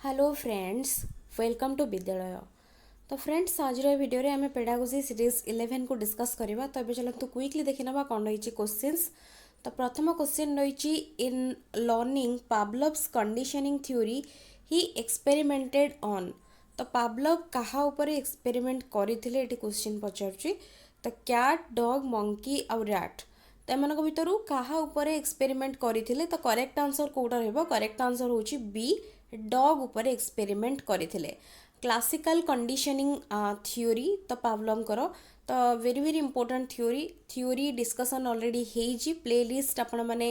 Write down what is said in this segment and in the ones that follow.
Hello friends, welcome to विद्यालय। तो friends आज वीडियो रे आम पेडागोजी सीरीज 11 को डिस्कस करवा। तो ये चलते क्विकली देखी ना कौन रही क्वेश्चंस। तो प्रथम क्वेश्चन रही in learning Pavlov's conditioning theory he experimented on. तो पावलोव कहा ऊपर एक्सपेरिमेंट करते क्वेश्चन पचार। तो कैट डॉग मंकी आउ रैट तो एम भर क्या उपर एक्सपेरिमेंट करते। तो करेक्ट आंसर कौटा रहा? करेक्ट आंसर हूँ बी, डॉग उपर एक्सपेरिमेंट करते। क्लासिकल कंडीशनिंग थ्योरी तो पावलोवकर तो very very important theory discussion already हो प्ले लिस्ट आपण मैंने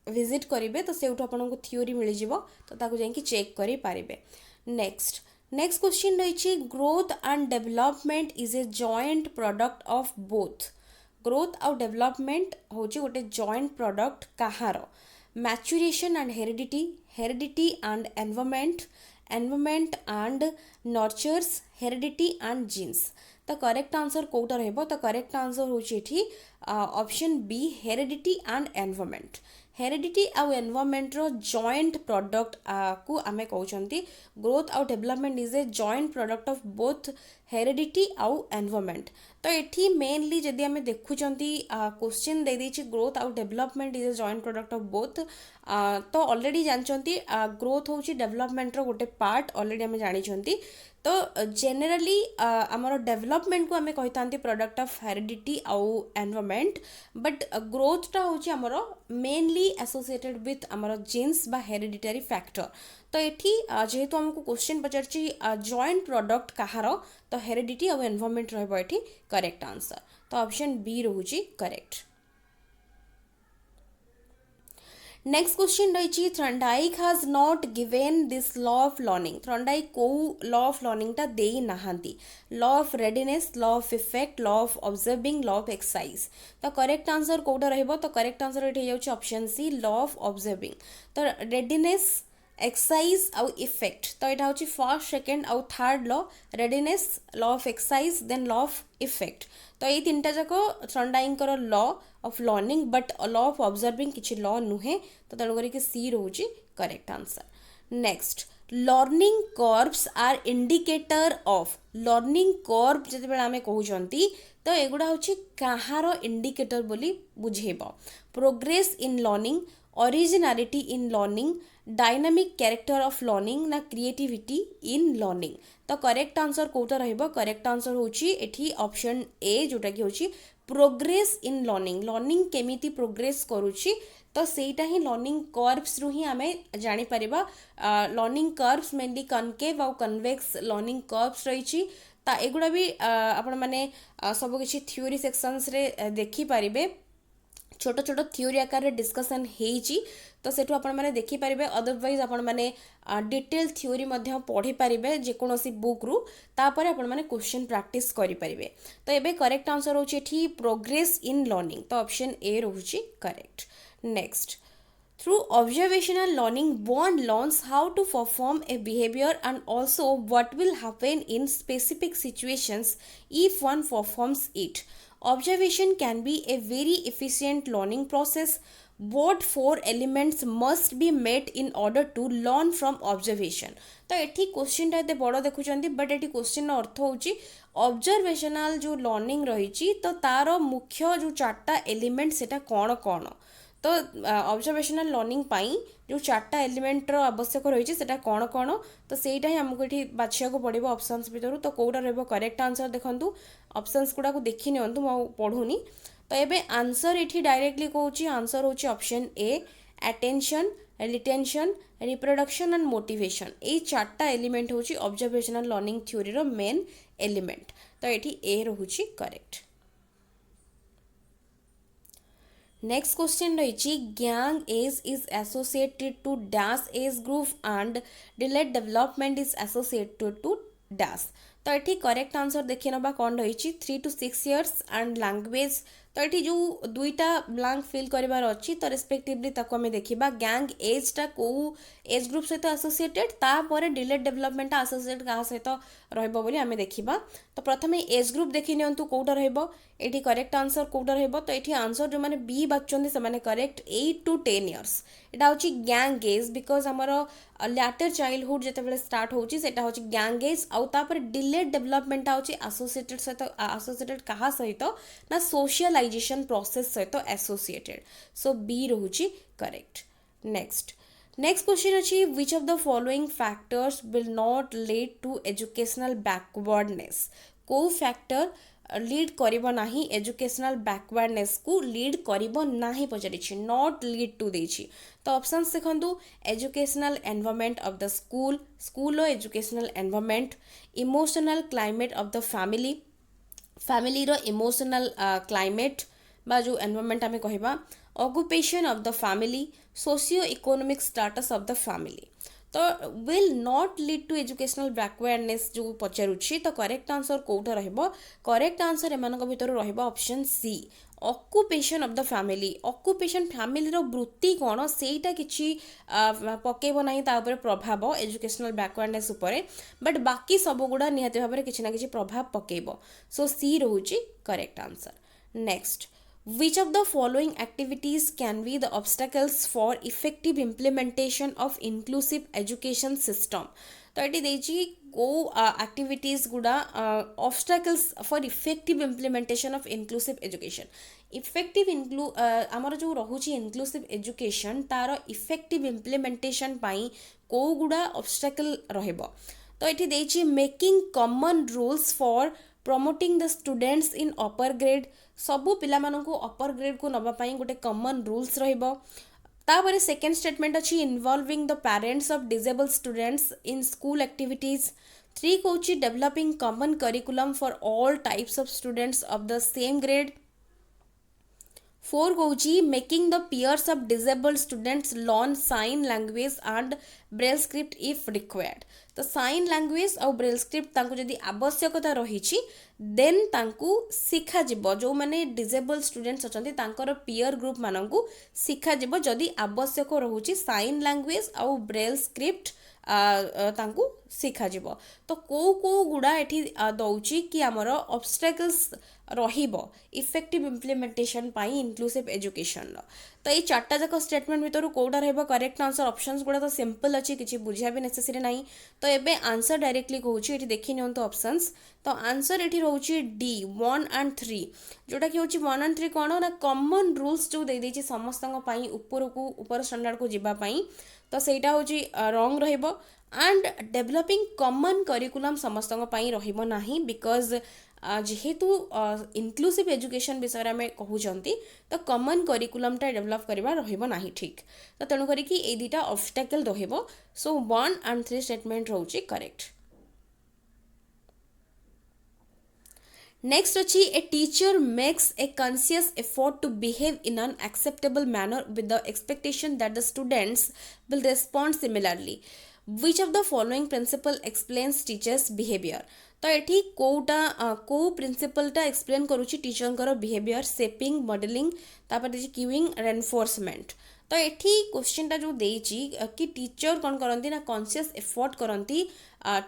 विजिट करेंगे। तो से आपको थ्योरी मिल जाव तो ताकू जाकि चेक करें। नेक्स्ट क्वेश्चन रही growth and development is a joint product of both. Growth आउ डेवलपमेंट हूँ गोटे जॉइंट प्रोडक्ट कହାର? Maturation and heredity and environment and nurtures, heredity and genes. तो करेक्ट आंसर कौटा रहिबो? तो करेक्ट आंसर होची option B, heredity and environment. Heredity आउ एनवायरनमेंट रो जॉइंट प्रोडक्ट को आमे कहउचंती ग्रोथ आउ development is a joint product of both heredity आउ एनवायरनमेंट। तो एठी मेनली जदि आमे देखुचंती क्वेश्चन दे देछि ग्रोथ आउ development is a joint product of both. तो ऑलरेडी जानचंती ग्रोथ होची डेवलपमेंट रो गोटे पार्ट ऑलरेडी आमे जानिचंती। तो जेनेराली आमर डेवलपमेंट को आमे कहितांती प्रोडक्ट ऑफ हेरिडिटी आउ एनवायरनमेंट, बट ग्रोथटा होची आमर मेनली एसोसिएटेड विथ आमर जीन्स बा हेरिडिटरी फैक्टर। तो एठी जेहेतु हमको क्वेश्चन पचारछि जॉइंट प्रोडक्ट कହାର, तो हेरिडिटी आउ एनवायरनमेंट रहबो एठी करेक्ट आंसर। तो ऑप्शन बी रहूची करेक्ट। नेक्स्ट क्वेश्चन रही Thorndike has not given this law of learning. Thorndike को लॉ ऑफ लर्निंग टा देई नाहांती? Law of readiness, law of effect, law of observing, law of exercise. तो correct answer कौटा रहिबो? तो करेक्ट आंसर एठी जाउची option C, law of observing. तो रेडीनेस, एक्सरसाइज आउ इफेक्ट, तो यहाँ हूँ फर्स्ट सेकेंड आउ third law, readiness, law of exercise, then law of effect. तो ये तीन जाक थर्नडाइकर law of learning, but law of observing किसी लॉ नुहे। तो तेणुक सी रोचे correct answer. Next, learning curves are indicator of. Learning curve जिते आम कहते तो एगुड़ा हूँ कହାର इंडिकेटर बोली बुझेब? Progress in learning, originality in learning, dynamic character of learning ना क्रिएटिविटी इन लर्निंग। तो करेक्ट आंसर कौटा रहिबो? करेक्ट आंसर होची एठी ऑप्शन ए, जोटा कि होची प्रोग्रेस इन लर्निंग। लर्निंग केमिति प्रोग्रेस करूची तो सेटा ही लर्निंग कर्व्स रु ही आमे जानि परिबा। लर्निंग कर्व्स मेनली कनकेव आउ कन्वेक्स लर्निंग कर्व्स रही। ता एगुड़ा भी आपण माने सब किछि थ्योरी सेक्शंस रे देखि परिबे। छोट छोट थ्योरी आकार रे डिस्कशन हेची, तो सेठु आपण माने देखि परिबे। अदरवाइज आपण माने डिटेल थ्योरी मध्य पढ़ी परिबे जेकोनोसी बुक रु, तापर आपण माने क्वेश्चन प्रैक्टिस करि परिबे। तो एबे करेक्ट आंसर होची एठी प्रोग्रेस इन लर्निंग। तो ऑप्शन ए रहूची correct. Next, through observational learning, one learns how to perform a behavior and also what will happen in specific situations if one performs it. Observation can be a very efficient learning process. What four elements must be met in order to learn from observation? तो एठी question टा एते बड़ देखुचंती, but एठी question अर्थ होची observational जो learning रही तो तार मुख्य जो चारटा एलिमेंट सेटा कौन कौन? तो ऑब्जर्वेशनल लर्निंग पाई जो चारटा एलिमेंट रो आवश्यक रही है कौन कौन? तो सेटा ही हमको ये बाछिया को पड़ो ऑप्शंस भितर। तो कौटा रहिबो करेक्ट आंसर? देखंतु ऑप्शंस गुडा को देखि नियंतु, मु पढुनी। तो एबे आंसर एठी डायरेक्टली कहूची आंसर होची option A, attention, retention, reproduction and motivation. ये चारटा एलिमेंट होची ऑब्जर्वेशनल लर्निंग थ्योरी रो मेन एलिमेंट। तो एठी ए रहूची करेक्ट। नेक्स्ट क्वेश्चन रही gang age is associated to dash age group and delayed development is associated to dash. तो ये करेक्ट आंसर देखिए ना कौन रही 3 to 6 years एंड लैंग्वेज। तो ये जो दुईटा ब्लैंक फिल करार अच्छी तो रेस्पेक्टिवली ताको आमे देखिबा गैंग एजटा को एज ग्रुप सहित एसोसिएटेड, तापर डिलेड डेवलपमेंट एसोसिएटेड क्या सहित रहइबो बोली आमे देखिबा। तो प्रथमे एज ग्रुप देखि नियंतु कोउटा रहइबो, एठी करेक्ट आंसर कोउटा रहइबो। तो एठी आंसर जो माने बी बाचचंदी से माने करेक्ट 8 to 10 years। एटा होची गैंग एज बिकॉज हमर लैटर चाइल्डहुड जेतेबेले स्टार्ट होची सेटा होची गैंग एज आउ तापर डिलेड डेवलपमेंट होची एसोसिएटेड कहा सहित ना सोशलाइजेशन प्रोसेस सहित एसोसिएटेड सो बी रहूची करेक्ट नेक्स्ट क्वेश्चन अच्छी which of the following factors will not lead to educational backwardness को फैक्टर लीड करिबो नाही एजुकेशनल बैकवर्डनेस को लीड करिबो नाही पचारिछि नॉट लीड टू देछि तो ऑप्शंस देखंतु educational environment of the school educational environment emotional climate of the family रो इमोशनल क्लाइमेट बा जो एनवायरनमेंट आमे कहबा occupation of the family socio economic status of the family तो will not lead to educational backwardness जो पचारुछि तो correct answer कोटा रहबो करेक्ट आंसर एमानक भितर रहबो option C occupation of the family occupation family रो वृत्ति कोन सेटा किछि पकेबो नाही ता ऊपर प्रभाव एजुकेशनल बैकवर्डनेस ऊपर बट बाकी सब गुडा निहति भाबरे किछि ना किछि प्रभाव पकेबो सो सी रहउछि correct answer next Which of the following activities can be the obstacles for effective implementation of inclusive education system? तो ये देछि को activities गुड़ा obstacles for effective implementation of inclusive education. Effective आमर जो रहुछि inclusive education तार effective implementation पाई को गुड़ा obstacle रहबो तो ये देछि making common rules for promoting the students in upper grade सबु पिला मानकु अपर ग्रेड को नबा पाई गोटे कॉमन रूल्स रहइबो तापर सेकंड स्टेटमेंट अछि involving the parents of disable students in school activities 3 Kochi developing common curriculum for all types of students of the same grade 4 Kochi making the peers of disabled students learn sign language and braille script if required तो sign language और Braille script तांको जदि आवश्यकता रही then तांको शिखा जिवो जो माने डिसेबल स्टूडेंट्स अछंती तांकर पीयर ग्रुप मानंकु शिखा जिवो जदि आवश्यक रहुची साइन लैंग्वेज और ब्रेल स्क्रिप्ट तांको शिखा जिवो तो को गुडा एठी दउची कि हमर ऑब्स्टेकल्स रहिबो इफेक्टिव इम्प्लीमेंटेशन पाई इंक्लूसिव एजुकेशन तो ये चार्टा जाक स्टेटमेंट भीतर कोटा रहबो करेक्ट आंसर ऑप्शंस गुडा तो सिंपल अछि किछि बुझिया भी नेसेसरी नाही तो एबे आंसर डायरेक्टली कहूची एठी देखि नियंतो ऑप्शंस तो आंसर एठी रहउची डी 1 and 3 जोटा कि होची 1 and 3 कोन ना कॉमन रूल्स जो दे देछि समस्तंग पाई ऊपर स्टैंडर्ड को जिबा पाई तो सेटा होची रॉन्ग रहइबो एंड डेवलपिंग कॉमन करिकुलम समस्तंग पाई रहिबो नाही बिकॉज जेहेतु इनक्लूसिव एजुकेशन विषय में कहउचंती तो कॉमन करिकुलम टा डेवलप करबा रहिबो नाही ठीक तो तेनु करी कि ए दुटा ऑब्स्टेकल रहइबो सो 1 and 3 स्टेटमेंट रहउची correct Next achi a teacher makes a conscious effort to behave in an acceptable manner with the expectation that the students will respond similarly. Which of the following principle explains teachers behavior? तो एठी कोटा को principal टा explain करूची teacher कर behaviour shaping modelling तापर देछि queuing reinforcement तो एठी क्वेश्चन टा जो देछि कि टीचर कोन करंती ना कॉन्शियस एफर्ट करंती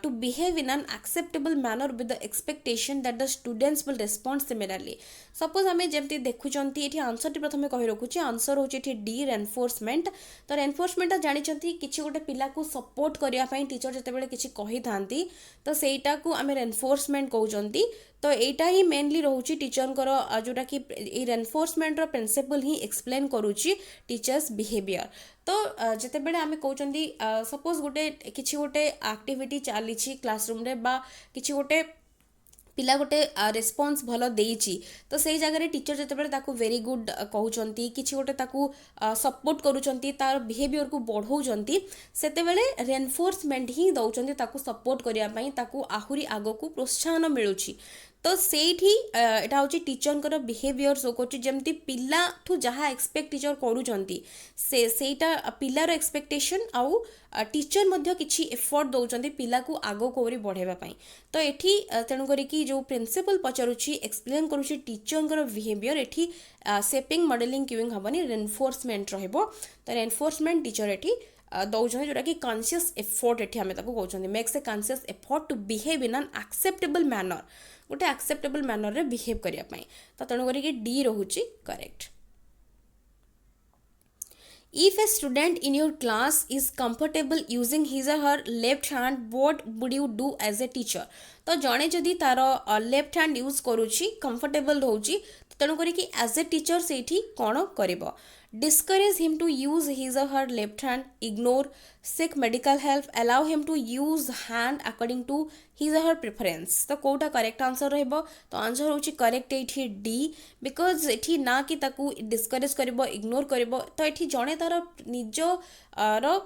to behave in an acceptable manner with the expectation that the students will respond similarly. Suppose हमें जेमती देखुचंती एठी आंसर टी प्रथमे कहि रखुची आंसर होची एठी डी रेनफोर्समेंट तो रेनफोर्समेंट जानि चंती किछि गोटे पिला को सपोर्ट करिया पई टीचर जते बेले किछि कहि थांती तो सेटा को हमें रेनफोर्समेंट कहउचंती तो एटा ही मेनली रहउची टीचर कर जोटा कि ए रेनफोर्समेंट रो प्रिंसिपल ही एक्सप्लेन करूची टीचर्स बिहेवियर तो जते बेले आमे कहउचंती सपोज गोटे किछि गोटे एक्टिविटी चली क्लासरूम रे बा किछि गोटे पिला गोटे रेस्पॉन्स भलो देइची तो सेही जगह टीचर जते बेले ताकू वेरी गुड कहउचंती किछि गोटे ताकू सपोर्ट करूचंती तार बिहेवियर को बढ़ाउचंती सेते बेले रेनफोर्समेंट ही दउचंती ताकू सपोर्ट करिया पई ताकू आहुरी आगो को प्रोत्साहन मिलुची तो सेठी एटा होची टीचर कर बिहेवियर सो कोची जेमती पिला ठु जहा एक्सपेक्ट टीचर करूचंती सेटा पिलार एक्सपेक्टेशन आउ टीचर मध्य किछि एफर्ट दउचंती पिला को आगो कोरी बढ़ेबा पई तो एठी तेनु करी कि जो प्रिंसिपल पचारुची एक्सप्लेन करूची टीचर कर बिहेवियर एठी शेपिंग मॉडलिंग क्यूइंग हबनी रेनफोर्समेंट रहबो तो रेनफोर्समेंट टीचर एठी दौरान जोटा कि कॉन्शियस एफर्ट एठी हमें ताको कहउचंती makes a conscious effort to behave in an acceptable manner गोटे एक्सेप्टेबल मैनर रे बिहेव करिया पई तो तेनु करी कि डी रहउची correct If a student in your class is comfortable using his or her left hand, what would you do as a teacher? तो जड़े जदि तार लेफ्ट हैंड यूज करुच्ची कंफर्टेबल रोची तेणु करिकी एज ए टीचर सेठी कौन करिबो discourage him to use his or her left hand, ignore, seek medical help, allow him to use hand according to his or her preference. तो Kota correct answer रहबो तो answer होची correct एठी D because एठी ना कि ताकू डिस्करेज करबो इग्नोर करबो तो एठी जणे तार निज रो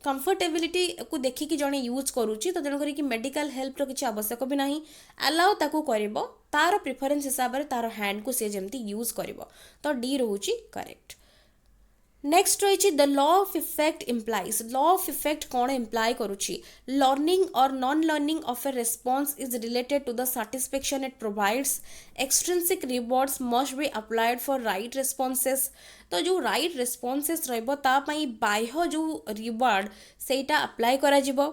कंफर्टेबिलिटी को देखिकी जणे यूज करूची तो तेणु करिकी मेडिकल हेल्प रो किछि आवश्यक भी नाही अलाउ ताकू करबो तार प्रिफरेंस हिसाब रे तार हैंड को से जेमती यूज करबो तो डी रहूची करेक्ट नेक्स्ट रही the law of effect implies law of effect कौन इम्प्लाय करुच्ची लर्निंग और non learning of a response is related to the satisfaction it provides extrinsic rewards must be applied for right responses तो जो right responses रहबो ता पई बाह्य जो रिवार्ड सेटा अप्लाई करा जिवो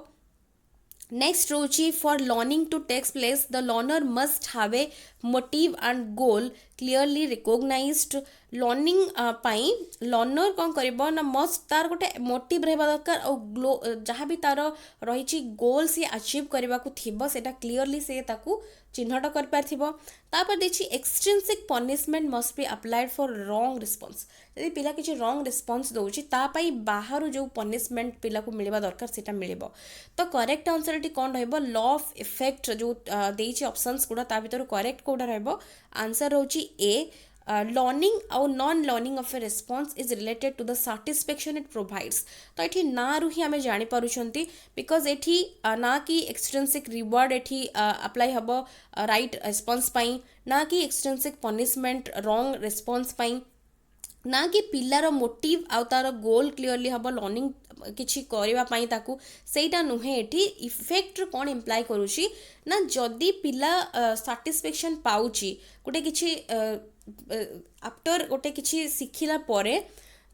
नेक्स्ट रोची for learning to takes place the learner must have a motive and goal clearly recognised learning पाई लर्नर कौन करिबो ना मस्ट तार गोटे मोटिव रहबा दरकार और जहाँ भी तार रही गोल सी अचीव करबा को थिबो सेटा क्लीयरली से ताकू चिन्हट कर पारथिबो तापर देछि extrinsic punishment must be applied for wrong response यदि पिला किछि रॉन्ग रिस्पांस दउछि ता पई बाहरु जो पनिशमेंट पिला को मिलबा दरकार सेटा मिलिबो तो करेक्ट आंसर टी कोन रहबो लॉ ऑफ इफेक्ट जो देछि ऑप्शंस गुडा ता भीतर करेक्ट कोडा रहबो आंसर रहउछि ए लर्निंग और non learning of a response is related to the satisfaction it provides तो ये ना रु ही आम जापी बिकज ये ना कि एक्सट्रिंसिक रिवार्ड ये अप्लाई हम राइट रेस्पॉन्स पाई ना कि एक्सट्रिंसिक पनिशमेंट रॉन्ग रेस्पॉन्स पाई ना कि पिलार मोटिव आउ तार गोल क्लीयरली हम लर्निंग किछि करबा ताकू सेटा नुहे एठी इफेक्ट कौन इम्प्लाय करूची ना जदि पिला satisfaction पाउची गोटे किछि आफ्टर गोटे किछि शिखिला परे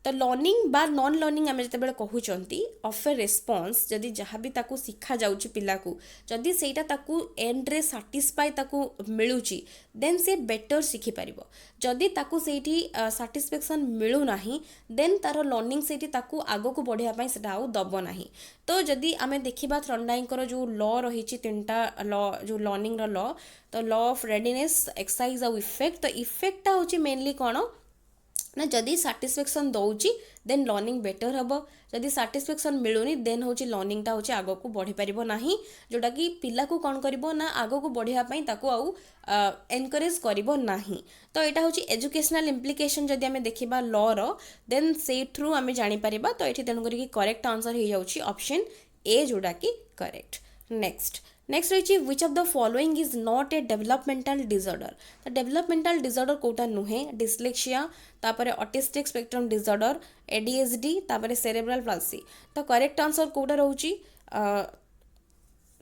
तो लर्निंग बा नॉन लर्निंग आम जिते कहते ऑफ ए रेस्पॉन्स जदि जहाँ भी ताकू शिखा जाउची पिला को जदि सेटा ताकू एंड रे सैटिस्फाई ताकू मिलूची देन से बेटर शिखि पारिबो जदि ताकू सेठी सैटिस्फैक्शन मिलू नाही देन तार लर्निंग सेठी ताकू आगो को बढ़िया पई सेटा आउ दबो नाही तो जदि आमे देखिबा थ्रंडाइकर जो लॉ रहिछि तीनटा लॉ जो लर्निंग रो लॉ तो लॉ ऑफ रेडीनेस एक्सरसाइज और इफेक्ट तो इफेक्टटा होछि मेनली कोन ना जदि satisfaction दौची देन लर्निंग बेटर हम जदि satisfaction मिलूनी देन हूँ लर्निंगटा हूँ आग को बढ़ी पार ना जोटा कि पिला को कौन कर ना आग को बढ़ापी ताकू आउ एनकरेज करिबो नाही तो यहाँ हूँ एजुकेशनल इम्प्लिकेशन जदि आम देखा लॉ रो देन से थ्रू आम जापर तो ये तेणुक करेक्ट आंसर हो जाऊँगी ऑप्शन ए जोटा कि करेक्ट नेक्स्ट रही विच of the following is not a developmental disorder तो डेवलपमेंटल डिसऑर्डर कोटा नुहे डिस्लेक्सिया तापर ऑटिस्टिक स्पेक्ट्रम डिसऑर्डर एडीएचडी तापर सेरेब्रल पाल्सी तो करेक्ट आंसर कोटा रहउची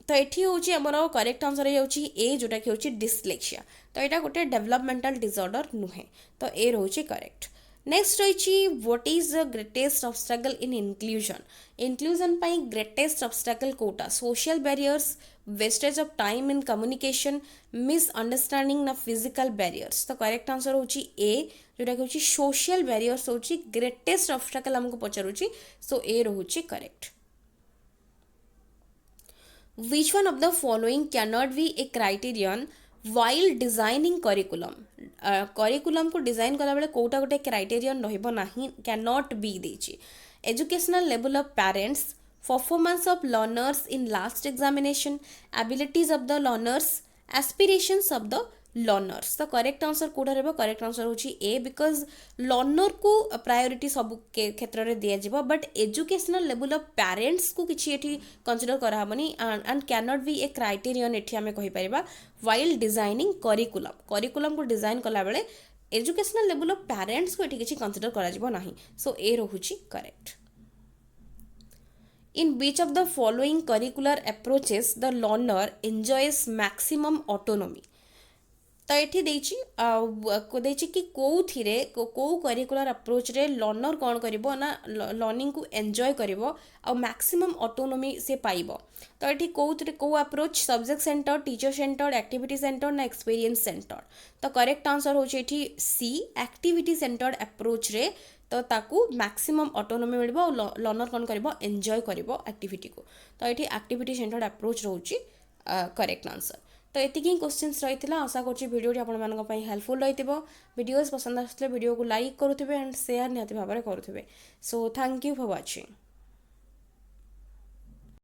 तो ये हूँ आमर करेक्ट आंसर हो ए जोटा कि हूँ डिस्लेक्सिया तो यहाँ गोटे डेवलपमेंटल डिसऑर्डर नुहे तो ए रोचे करेक्ट नेक्स्ट रही what is the greatest obstacle in inclusion पाई ग्रेटेस्ट ऑब्स्टेकल कोटा social barriers wastage of time in communication misunderstanding ना फिजिकल बैरियर्स तो करेक्ट आंसर हूँ ए जोटा कि सोशल बैरियर्स हूँ ग्रेटेस्ट ऑब्स्टेकल आमको पचारूची सो ए रोचे correct which one of the following can not be a criterion while designing curriculum curriculum को डिजाइन कला बेले कोटा गोटे क्राइटेरियन रहइबो नाही कैन नॉट बी देछि educational level of parents performance of learners in last examination abilities of the learners aspirations of the learners तो correct answer कोटा रहबो करेक्ट आंसर होछि ए बिकॉज लर्नर को प्रायोरिटी सब क्षेत्र रे दिया जिवो but educational level of parents को किछि एठी कंसीडर करा हबनी and can not be a criterion एठी हमें कहि परिबा व्हाइल डिजाइनिंग करिकुलम को डिजाइन कला बेले एजुकेशनल लेवल ऑफ पेरेंट्स को एठी किछि कंसीडर करा जिवो नाही सो ए रहुछि correct In which of the following curricular approaches the learner enjoys maximum autonomy? तो ये देछि कि कोउथिरे को करिकुलर अप्रोच रे लर्नर कौन करिवो ना लर्निंग को एंजॉय करिवो आ मैक्सिमम ऑटोनोमी से पाइबो तो ये कोउथिरे को approach subject centre teacher centre activity centre ना एक्सपीरियंस सेंटर तो करेक्ट आंसर होछि एठी सी एक्टिविटी सेंटर अप्रोच रे तो ताकू मैक्सिमम ऑटोनोमी मिल लर्नर कौन कर एंजॉय कर एक्टिविटी को तो ये एक्टिविटी सेंटर्ड अप्रोच रोचे करेक्ट आंसर तो ये क्वेश्चंस रही आशा करुँच भिडियो आपंप हेल्पफुल रही वीडियोस पसंद आसते वीडियो को लाइक करुवे एंड शेयर निहती भाव में करुवे so thank you for watching.